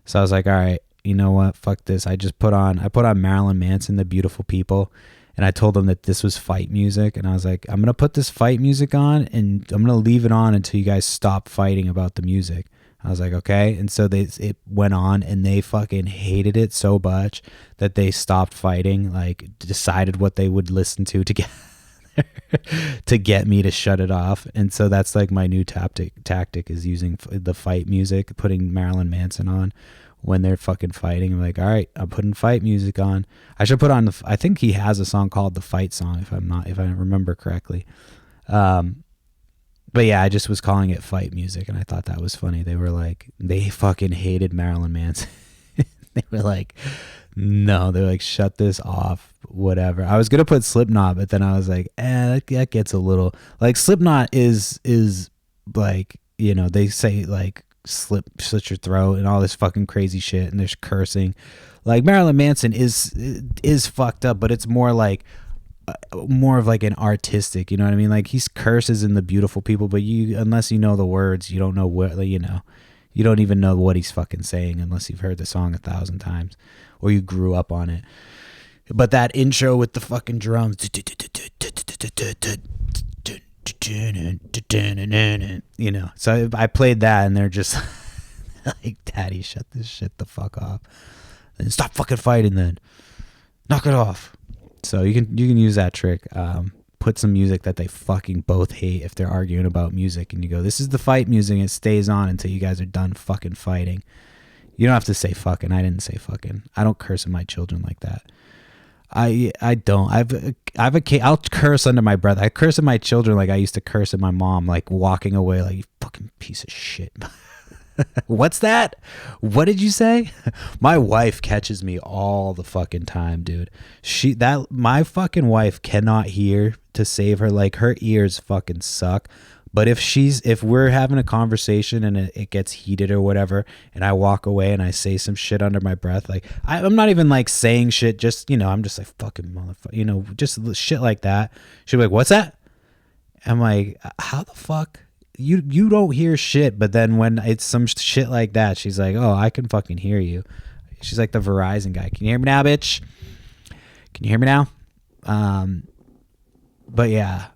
So I was like, all right, you know what? Fuck this. I put on Marilyn Manson, The Beautiful People. And I told them that this was fight music. And I was like, I'm going to put this fight music on and I'm going to leave it on until you guys stop fighting about the music. I was like, okay. And so it went on and they fucking hated it so much that they stopped fighting, like decided what they would listen to get to get me to shut it off. And so that's like my new tactic is using the fight music, putting Marilyn Manson on when they're fucking fighting. I'm like, all right, I'm putting fight music on. I should put on I think he has a song called The Fight Song if I remember correctly. But yeah, I just was calling it fight music and I thought that was funny. They were like, they fucking hated Marilyn Manson. They were like, no, they're like, shut this off, whatever. I was going to put Slipknot, but then I was like, that gets a little, like Slipknot is like, they say like, slit your throat and all this fucking crazy shit and there's cursing. Like Marilyn Manson is fucked up, but it's more of like an artistic, you know what I mean? Like he's curses in The Beautiful People, but unless you know the words, you don't know what, you don't even know what he's fucking saying unless you've heard the song 1,000 times or you grew up on it. But that intro with the fucking drums, so I played that and they're just like, Daddy, shut this shit the fuck off and stop fucking fighting, then knock it off. So you can use that trick. Put some music that they fucking both hate if they're arguing about music and you go, this is the fight music, it stays on until you guys are done fucking fighting. You don't have to say fucking. I didn't say fucking. I don't curse at my children like that. I don't. I'll curse under my breath. I curse at my children like I used to curse at my mom, like walking away like, you fucking piece of shit. What's that? What did you say? My wife catches me all the fucking time, dude. My fucking wife cannot hear to save her. Like her ears fucking suck. But if we're having a conversation and it gets heated or whatever, and I walk away and I say some shit under my breath, like I'm not even like saying shit, just, I'm just like, fucking motherfucker, just shit like that. She'll be like, what's that? I'm like, how the fuck? You don't hear shit, but then when it's some shit like that, she's like, oh, I can fucking hear you. She's like the Verizon guy. Can you hear me now, bitch? Can you hear me now? But yeah.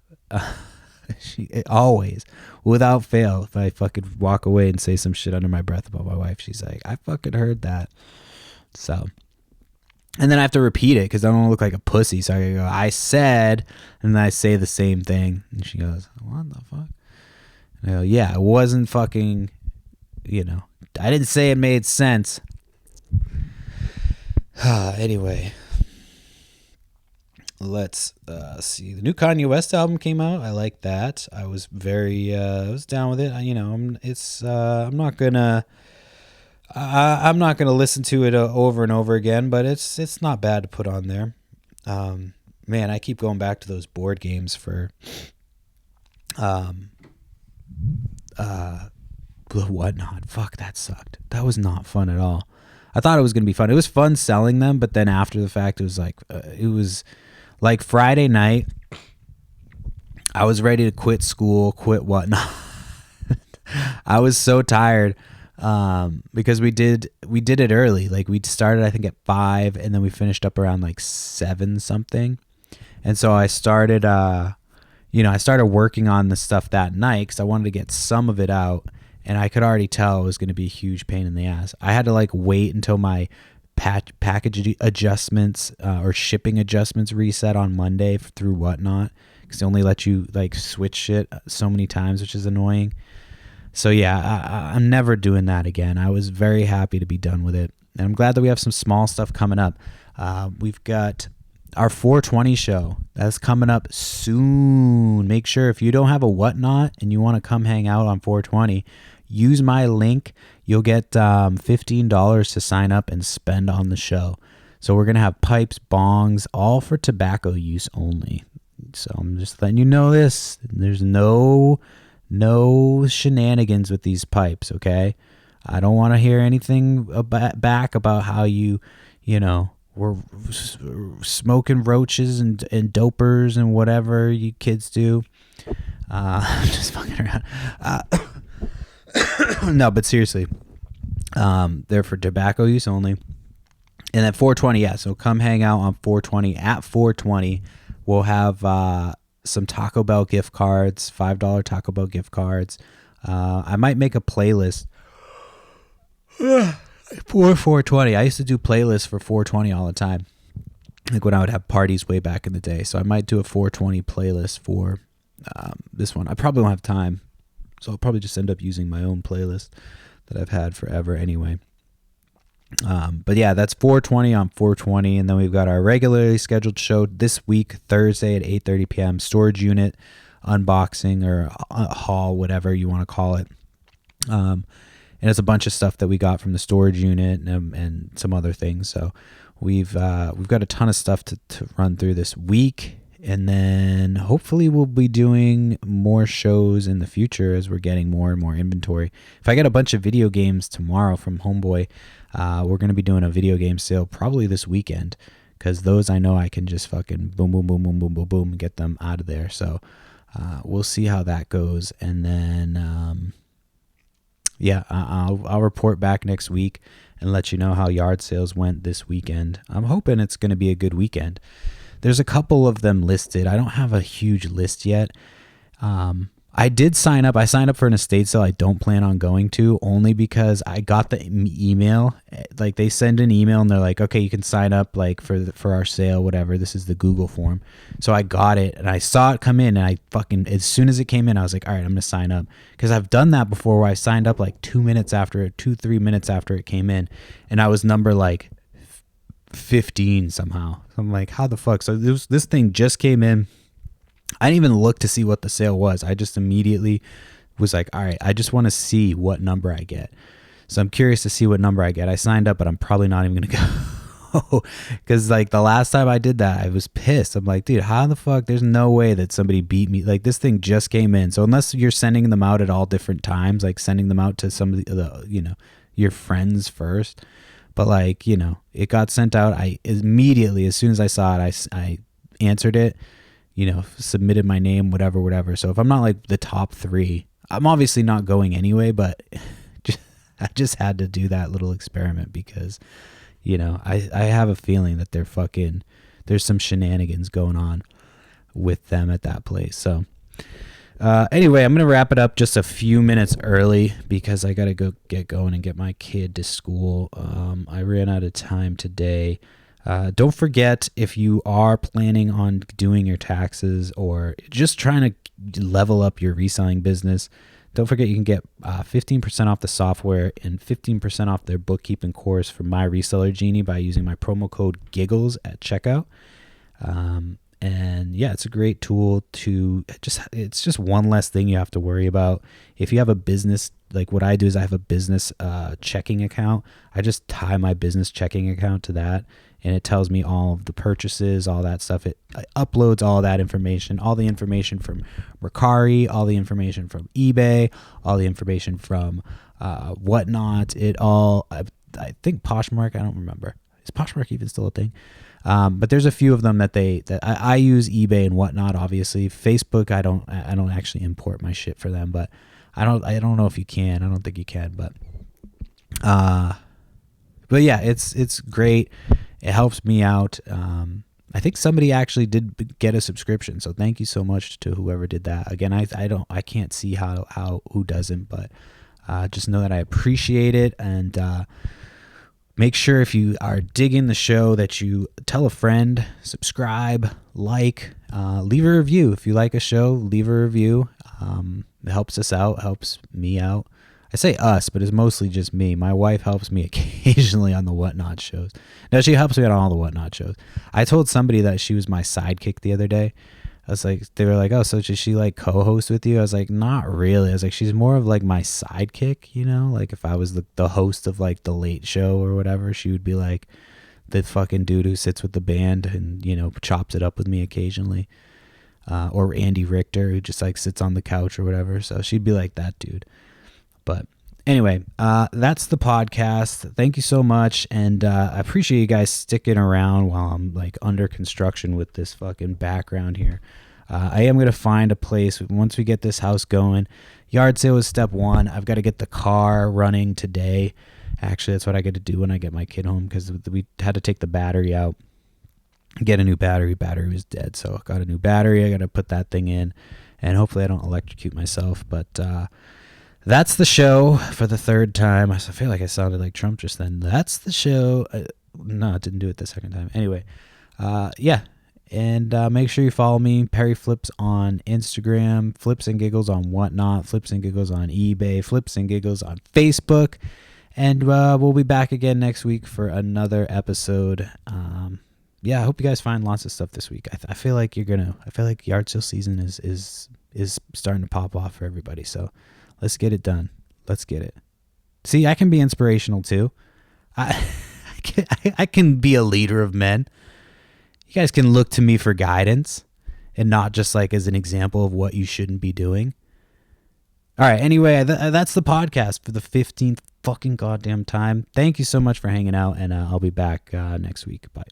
Always, without fail, if I fucking walk away and say some shit under my breath about my wife, she's like, I fucking heard that. So, and then I have to repeat it because I don't want to look like a pussy. So I go, I said, and then I say the same thing. And she goes, what the fuck? And I go, yeah, it wasn't fucking, I didn't say it made sense. Anyway. Let's see. The new Kanye West album came out. I like that. I was I was down with it. I'm not gonna listen to it over and over again, but it's not bad to put on there. Man, I keep going back to those board games for whatnot. Fuck, that sucked. That was not fun at all. I thought it was gonna be fun. It was fun selling them, but then after the fact, it was like Friday night, I was ready to quit school, quit whatnot. I was so tired because we did it early. Like we started, I think, at 5, and then we finished up around like 7 something. And so I started, I started working on the stuff that night because I wanted to get some of it out, and I could already tell it was going to be a huge pain in the ass. I had to like wait until my package adjustments or shipping adjustments reset on Monday through whatnot because they only let you like switch shit so many times, which is annoying. So yeah, I'm never doing that again. I was very happy to be done with it. And I'm glad that we have some small stuff coming up. We've got our 420 show that's coming up soon. Make sure if you don't have a whatnot and you want to come hang out on 420, use my link. You'll get $15 to sign up and spend on the show. So we're going to have pipes, bongs, all for tobacco use only. So I'm just letting you know this. There's no shenanigans with these pipes, okay? I don't want to hear anything back about how you were smoking roaches and dopers and whatever you kids do. I'm just fucking around. No, but seriously, they're for tobacco use only. And at 420, yeah, so come hang out on 420. At 420, we'll have some Taco Bell gift cards, $5 Taco Bell gift cards. I might make a playlist for 420. I used to do playlists for 420 all the time, like when I would have parties way back in the day. So I might do a 420 playlist for this one. I probably won't have time, so I'll probably just end up using my own playlist that I've had forever anyway. But yeah, that's 420 on 420. And then we've got our regularly scheduled show this week, Thursday at 8:30 p.m. Storage unit unboxing or haul, whatever you want to call it. And it's a bunch of stuff that we got from the storage unit and some other things. So we've got a ton of stuff to run through this week. And then hopefully we'll be doing more shows in the future as we're getting more and more inventory. If I get a bunch of video games tomorrow from Homeboy, we're going to be doing a video game sale probably this weekend, because those I know I can just fucking boom, boom, boom, boom, boom, boom, boom, get them out of there. So we'll see how that goes. And then, I'll report back next week and let you know how yard sales went this weekend. I'm hoping it's going to be a good weekend. There's a couple of them listed. I don't have a huge list yet. I did sign up. I signed up for an estate sale I don't plan on going to, only because I got the email. Like, they send an email and they're like, okay, you can sign up like for our sale, whatever. This is the Google form. So I got it and I saw it come in, and as soon as it came in, I was like, all right, I'm going to sign up. Because I've done that before, where I signed up like 3 minutes after it came in, and I was number like 15 somehow. I'm like, how the fuck? So this thing just came in. I didn't even look to see what the sale was. I just immediately was like, all right, I just want to see what number I get. So I'm curious to see what number I get. I signed up, but I'm probably not even going to go, because like the last time I did that, I was pissed. I'm like, dude, how the fuck? There's no way that somebody beat me. Like, this thing just came in. So unless you're sending them out at all different times, like sending them out to some of the your friends first. But like, it got sent out. I immediately, as soon as I saw it, I answered it, submitted my name, whatever. So if I'm not like the top 3, I'm obviously not going anyway, but I just had to do that little experiment because, I have a feeling that there's some shenanigans going on with them at that place. So anyway, I'm going to wrap it up just a few minutes early because I got to go get going and get my kid to school. I ran out of time today. Don't forget, if you are planning on doing your taxes or just trying to level up your reselling business, don't forget you can get 15% off the software and 15% off their bookkeeping course from My Reseller Genie by using my promo code GIGGLES at checkout. And yeah, it's a great tool it's just one less thing you have to worry about. If you have a business, like what I do is I have a business checking account. I just tie my business checking account to that, and it tells me all of the purchases, all that stuff. It uploads all that information, all the information from Mercari, all the information from eBay, all the information from Whatnot. I think Poshmark, I don't remember. Is Poshmark even still a thing? But there's a few of them that I use eBay and Whatnot. Obviously, Facebook, I don't actually import my shit for them, but I don't know if you can. I don't think you can, but yeah, it's great. It helps me out. I think somebody actually did get a subscription, so thank you so much to whoever did that. Again, I can't see who doesn't, but just know that I appreciate it. And Make sure if you are digging the show that you tell a friend, subscribe, like, leave a review. If you like a show, leave a review. It helps us out, helps me out. I say us, but it's mostly just me. My wife helps me occasionally on the Whatnot shows. No, she helps me on all the Whatnot shows. I told somebody that she was my sidekick the other day. I was like, they were like, oh, so does she like co-host with you? I was like, not really. I was like, she's more of like my sidekick, you know? Like if I was the host of like the Late Show or whatever, she would be like the fucking dude who sits with the band and, you know, chops it up with me occasionally. Or Andy Richter, who just like sits on the couch or whatever. So she'd be like that dude. But anyway, that's the podcast. Thank you so much. And I appreciate you guys sticking around while I'm like under construction with this fucking background here. I am going to find a place once we get this house going. Yard sale is step one. I've got to get the car running today. Actually, that's what I get to do when I get my kid home, because we had to take the battery out, get a new battery. Battery was dead. So I got a new battery. I got to put that thing in, and hopefully I don't electrocute myself. But that's the show for the third time. I feel like I sounded like Trump just then. That's the show. No, I didn't do it the second time. Anyway, yeah. And make sure you follow me, Perry Flips, on Instagram, Flips and Giggles on Whatnot, Flips and Giggles on eBay, Flips and Giggles on Facebook. And we'll be back again next week for another episode. Yeah, I hope you guys find lots of stuff this week. I feel like I feel like yard sale season is starting to pop off for everybody. So let's get it done. Let's get it. See, I can be inspirational too. I can be a leader of men. You guys can look to me for guidance and not just like as an example of what you shouldn't be doing. All right. Anyway, that's the podcast for the 15th fucking goddamn time. Thank you so much for hanging out, and I'll be back next week. Bye.